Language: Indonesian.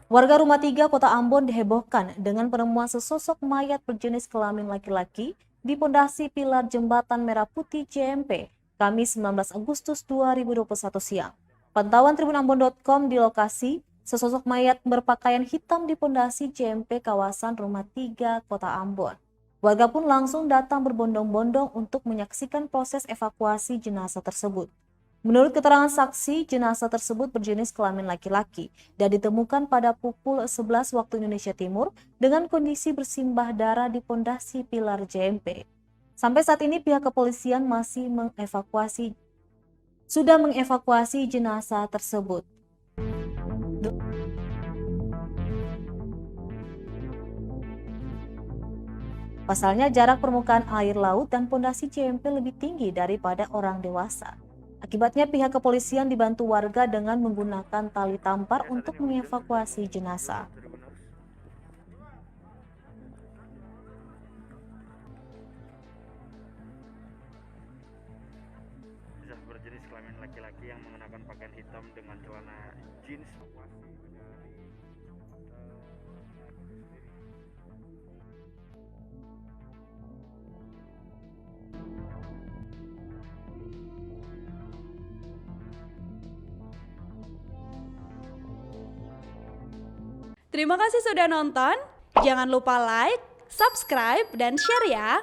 Warga Rumah 3 Kota Ambon dihebohkan dengan penemuan sesosok mayat berjenis kelamin laki-laki di pondasi pilar Jembatan Merah Putih JMP, Kamis 19 Agustus 2021 siang. Pantauan tribunambon.com di lokasi, sesosok mayat berpakaian hitam di pondasi JMP kawasan Rumah 3 Kota Ambon. Warga pun langsung datang berbondong-bondong untuk menyaksikan proses evakuasi jenazah tersebut. Menurut keterangan saksi, jenazah tersebut berjenis kelamin laki-laki dan ditemukan pada pukul 11 waktu Indonesia Timur dengan kondisi bersimbah darah di pondasi pilar JMP. Sampai saat ini pihak kepolisian masih sudah mengevakuasi jenazah tersebut. Pasalnya jarak permukaan air laut dan pondasi JMP lebih tinggi daripada orang dewasa. Akibatnya pihak kepolisian dibantu warga dengan menggunakan tali tampar untuk mengevakuasi jenazah. Berjenis kelamin laki-laki yang mengenakan pakaian hitam dengan celana jeans. Terima kasih sudah nonton. Jangan lupa like, subscribe, dan share ya.